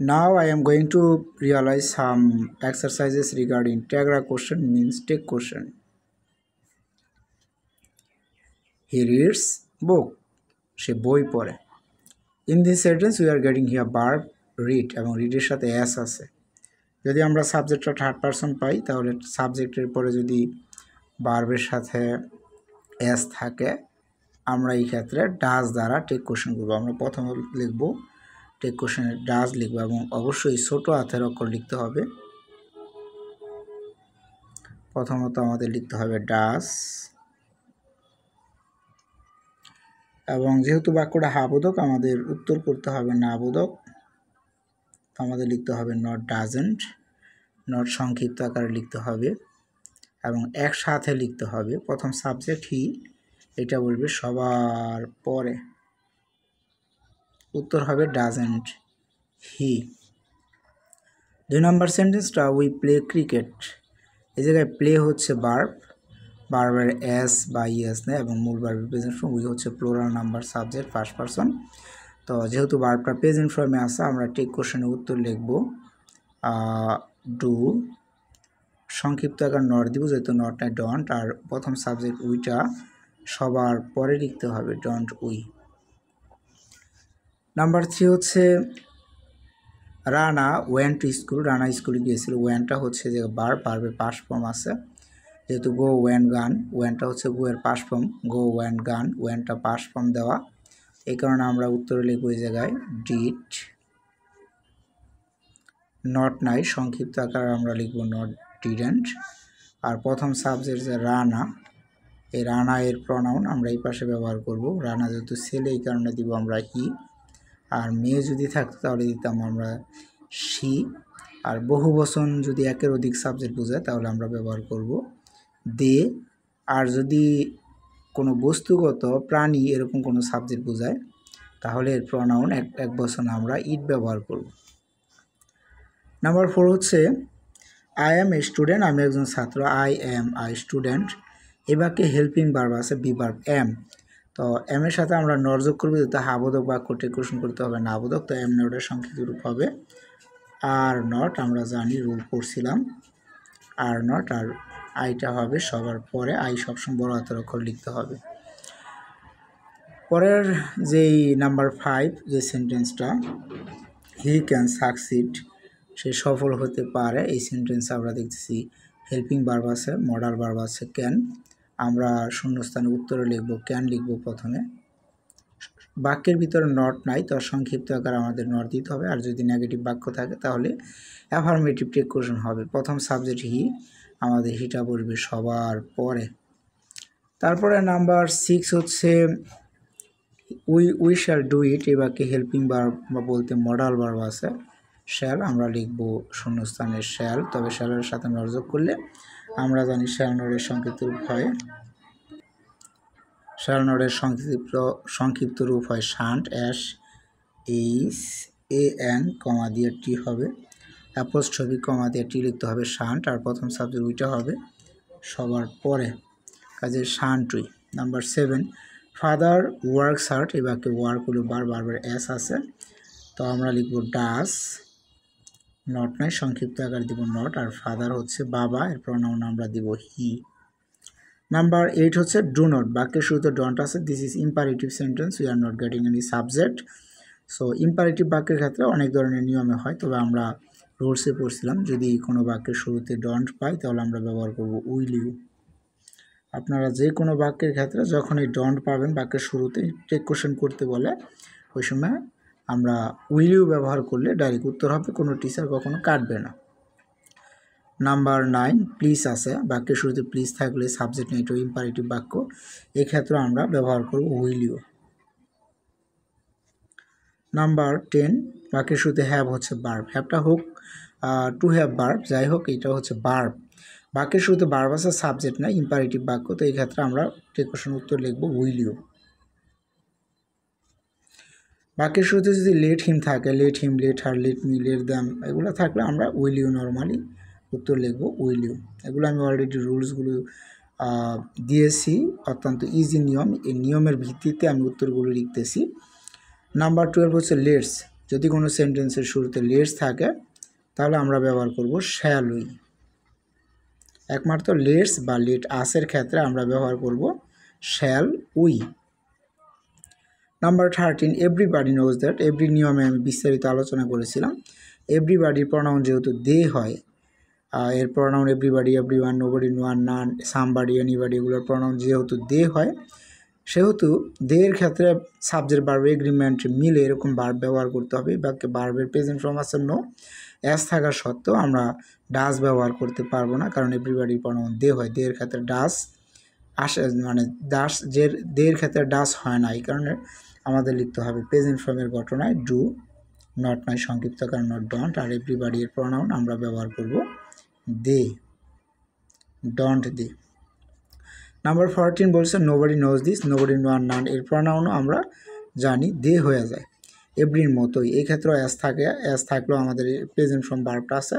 Now I am going to realize some exercises regarding tagra question means take question. He reads book. সে বই পড়ে। In this sentence we are getting here verb read এবং read এর সাথে s আছে। যদি আমরা সাবজেক্টটা third person পাই তাহলে সাবজেক্টের পরে যদি ভার্বের সাথে s থাকে আমরা এই ক্ষেত্রে ডাজ দ্বারা টেক কোশ্চেন করব। আমরা প্রথমে লিখব টেক কোশ্চেনের ডাজ লিখব এবং অবশ্যই ছোট হাতের অক্ষর লিখতে হবে। প্রথমত আমাদের লিখতে হবে ডাজ এবং যেহেতু বাক্যটা হাবোধক আমাদের উত্তর করতে হবে না বোধক, আমাদের লিখতে হবে নট ডাজেন্ট। নট সংক্ষিপ্ত আকারে লিখতে হবে এবং একসাথে লিখতে হবে। প্রথম সাবজেক্ট হি, এটা বলবে সবার পরে, উত্তর হবে ডাজেন্ট হি। 2 নম্বর সেন্টেন্সটা উই প্লে ক্রিকেট। এই জায়গায় প্লে হচ্ছে ভার্ব, ভার্বের এস বা ইএস নেয় এবং মূল ভার্বের প্রেজেন্ট ফর্ম উই হচ্ছে plural number subject first person. তো যেহেতু ভার্বটা প্রেজেন্ট ফর্মে আছে আমরা টেক কোশ্চেনের উত্তর লিখব ডু। সংক্ষিপ্ত আকার নট দিব যেহেতু নট নাই ডন্ট, আর প্রথম সাবজেক্ট উইটা সবার পরে লিখতে হবে ডন্ট উই। নাম্বার 3 হচ্ছে Rana went to school. Rana স্কুলে গিয়েছিল। ওয়েনটা হচ্ছে যে ভার্বের পাস্ট ফর্ম আছে, যেহেতু গো ওয়েন গান, ওয়েনটা হচ্ছে গো এর পাস্ট ফর্ম, গো ওয়েন গান, ওয়েনটা পাস্ট ফর্ম দেওয়া, এই কারণে আমরা উত্তরে লিখব এই জায়গায় ডিড। নট নাই, সংক্ষিপ্ত আকার আমরা লিখব নট ডিডেন্ট। আর প্রথম সাবজেক্ট যে রানা, এই রানা এর প্রনাউন আমরা এই পাশে ব্যবহার করব। রানা যেহেতু ছেলে এই কারণে দিব আমরা হি, আর মেয়ে যদি থাকতো তাহলে দিতাম আমরা শি। আর বহুবচন যদি একের অধিক সাবজেক্ট বোঝায় তাহলে আমরা ব্যবহার করব দে। আর যদি কোনো বস্তুগত প্রাণী এরকম কোনো সাবজেক্ট বোঝায় তাহলে এর প্রনাউন এক বচন আমরা ইট ব্যবহার করব। নাম্বার 4 হচ্ছে আই এম এ স্টুডেন্ট। আমি একজন ছাত্র। I am I student. এই বাক্যে হেল্পিং ভার্ব আছে বি ভার্ব এম। তো এম এর সাথে আমরা নট যোগ করবো, যেহেতু হাবোধক বাক্য টেক কোশ্চেন করতে হবে না বোধক, তো এম নটের সংক্ষিপ্ত রূপ হবে আর নট। আমরা জানি রুল পড়ছিলাম আর নট, আর আইটা হবে সবার পরে। আই সবসময় বড় হাতের অক্ষর লিখতে হবে। পরের যেই নাম্বার 5 যে সেন্টেন্সটা হি ক্যান সাকসিড, সে সফল হতে পারে, এই সেন্টেন্স আমরা দেখতেছি হেল্পিং ভার্ব আছে, মডাল ভার্ব আছে ক্যান। আমরা শূন্যস্থানে উত্তরে লিখব ক্যান লিখব প্রথমে। বাক্যের ভিতরে নট নাই, তো সংক্ষিপ্ত আকার আমাদের নট দিতে হবে। আর যদি নেগেটিভ বাক্য থাকে তাহলে অ্যাফার্মেটিভ টেক কোশ্চেন হবে। প্রথম সাবজেক্ট হি, আমাদের হিটা বলবে সবার পরে। তারপরে নাম্বার 6 হচ্ছে উই শ্যাল ডু ইট। এই বাক্যে হেল্পিং ভার্ব বা বলতে মডাল ভার্ব আছে শ্যাল, আমরা লিখব শূন্যস্থানে শ্যাল, তবে শ্যালের সাথে নট যোগ করলে আমরা জানি শ্যাল নটের সংক্ষিপ্ত রূপ হয়, শ্যাল নটের সংক্ষিপ্ত রূপ হয় shan't, S H A N comma দিয়ে টি হবে, অ্যাপোস্ট্রফি কমা দিয়ে টি লিখতে হবে শান্ট, আর প্রথম সাবজেক্ট উইটা হবে সবার পরে, কাজে শান্টুই। Number 7 father works hard. এই বাক্যে ওয়ার্ক হলো ভার্বের এস আছে, তো আমরা লিখব ডাস। নট নাই, সংক্ষিপ্ত আকার দিব নট, আর ফাদার হচ্ছে বাবা, এর প্রনাউন আমরা দিব হি। নাম্বার 8 হচ্ছে ডু নট। বাক্যের শুরুতে ডন্ট আছে। This is imperative sentence, we are not getting any subject. So imperative বাক্যের ক্ষেত্রে অনেক ধরনের নিয়মে হয়, তবে আমরা রুলসে পড়ছিলাম যদি কোনো বাক্যের শুরুতে ডন্ট পাই তাহলে আমরা ব্যবহার করব উইল ইউ। আপনারা যে কোনো বাক্যের ক্ষেত্রে যখন এই ডন্ট পাবেন বাক্যের শুরুতে টেক কোশ্চেন করতে বলে, ওই সময় আমরা উইল ইউ ব্যবহার করলে ডাইরেক্ট উত্তর হবে, কোনো টিচার কখনো কাটবে না। নাম্বার 9 প্লিজ আছে। বাক্যের শুরুতে প্লিজ থাকলে সাবজেক্ট নেই, এটা ইম্পারেটিভ বাক্য, এক্ষেত্রে আমরা ব্যবহার করব উইল ইউ। নাম্বার 10 বাক্যের শুরুতে হ্যাভ হচ্ছে ভার্ব, হ্যাভটা হোক টু হ্যাভ ভার্ব যাই হোক, এটা হচ্ছে ভার্ব। বাক্যের শুরুতে ভার্ব আছে, সাবজেক্ট না, ইম্পারেটিভ বাক্য, তো এই ক্ষেত্রে আমরা টেক কোশ্চেন উত্তর লিখব উইল ইউ। বাক্যের শুরুতে যদি লেট হিম থাকে, let him, let her, let me, late them, এগুলো থাকলে আমরা উইল ইউ নর্মালি উত্তর লিখব উইল ইউ। এগুলো আমি অলরেডি রুলসগুলো দিয়েছি, অত্যন্ত ইজি নিয়ম, এই নিয়মের ভিত্তিতে আমি উত্তরগুলো লিখতেছি। নাম্বার 12 হচ্ছে লেটস। যদি কোনো সেন্টেন্সের শুরুতে লেটস থাকে তাহলে আমরা ব্যবহার করব শ্যাল উই। একমাত্র লেটস বা লেট আসের ক্ষেত্রে আমরা ব্যবহার করব shall we. Number 13, everybody knows that. Every নিয়মে আমি বিস্তারিত আলোচনা করেছিলাম। এভরিবডির প্রনাউন যেহেতু দে হয়, এর প্রনাউন এভরিবডি, এভরিওয়ান, নোবডি, নোয়ান, নান, সামবডি, এনিবডি এগুলোর প্রনাউন যেহেতু দে হয়, সেহেতু দের ক্ষেত্রে সাবজেক্ট ভার্ব এগ্রিমেন্ট মিলে এরকম ভার্ব ব্যবহার করতে হবে। বাক্যে ভার্বের প্রেজেন্ট ফর্ম আছে নো, অ্যাস থাকা সত্ত্বেও আমরা ডাস ব্যবহার করতে পারবো না, কারণ এভরিবডির প্রনাউন দে হয়। দের ক্ষেত্রে ডাস আসে, মানে ডাস দের ক্ষেত্রে ডাস হয় না, এই কারণে আমাদের লিখতে হবে প্রেজেন্ট ফর্মের ঘটনায় ডু, নট নয় সংক্ষিপ্ত কারণ নট ডন্ট। আর এভরিবডি এর প্রনাউন আমরা ব্যবহার করব দে, ডন্ট দে। নাম্বার 14 বলছে নোবডি নোজ দিস। নোবডি, নোয়ান, নান এর প্রনাউনও আমরা জানি দে হয়ে যায় এভরির মতোই। এই ক্ষেত্রেও অ্যাস থাকে, অ্যাস থাকলেও আমাদের প্রেজেন্ট ফর্ম ভার্বটা আছে,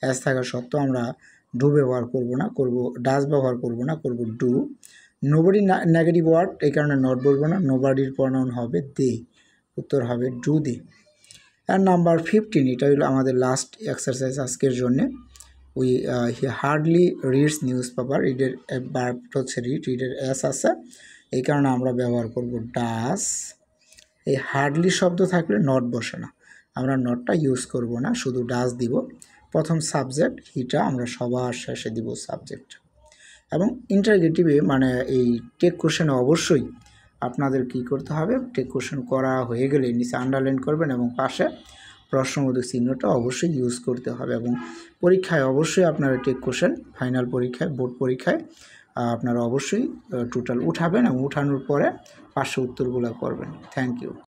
অ্যাস থাকা সত্ত্বেও আমরা ডু ব্যবহার করব না, করব ডাস ব্যবহার করব না, করব ডু। নোবডি নেগেটিভ ওয়ার্ড, এই কারণে নট বলবো না। নোবডির প্রনাউন হবে দে, উত্তর হবে ডু দে। আর নাম্বার 15, এটা হলো আমাদের লাস্ট এক্সারসাইজ আজকের জন্যে। We he hardly reads newspaper. রিডের ভার্বটা হচ্ছে রিড, রিডের এস আছে, এই কারণে আমরা ব্যবহার করব ডাস। এই হার্ডলি শব্দ থাকলে নট বসে না, আমরা নটটা ইউজ করব না, শুধু ডাস দিব। প্রথম সাবজেক্ট হিটা আমরা সবার শেষে দিব সাবজেক্ট। এবং ইন্টারগেটিভে মানে এই টেক কোশ্চেনে অবশ্যই আপনাদের কি করতে হবে, টেক কোশ্চেন করা হয়ে গেলে নিচে আন্ডারলাইন করবেন এবং পাশে প্রশ্নবোধক চিহ্নটা অবশ্যই ইউজ করতে হবে। এবং পরীক্ষায় অবশ্যই আপনারা টেক কোশ্চেন ফাইনাল পরীক্ষায়, বোর্ড পরীক্ষায় আপনারা অবশ্যই টোটাল উঠাবেন এবং উঠানোর পরে পাশে উত্তরগুলো করবেন। Thank you.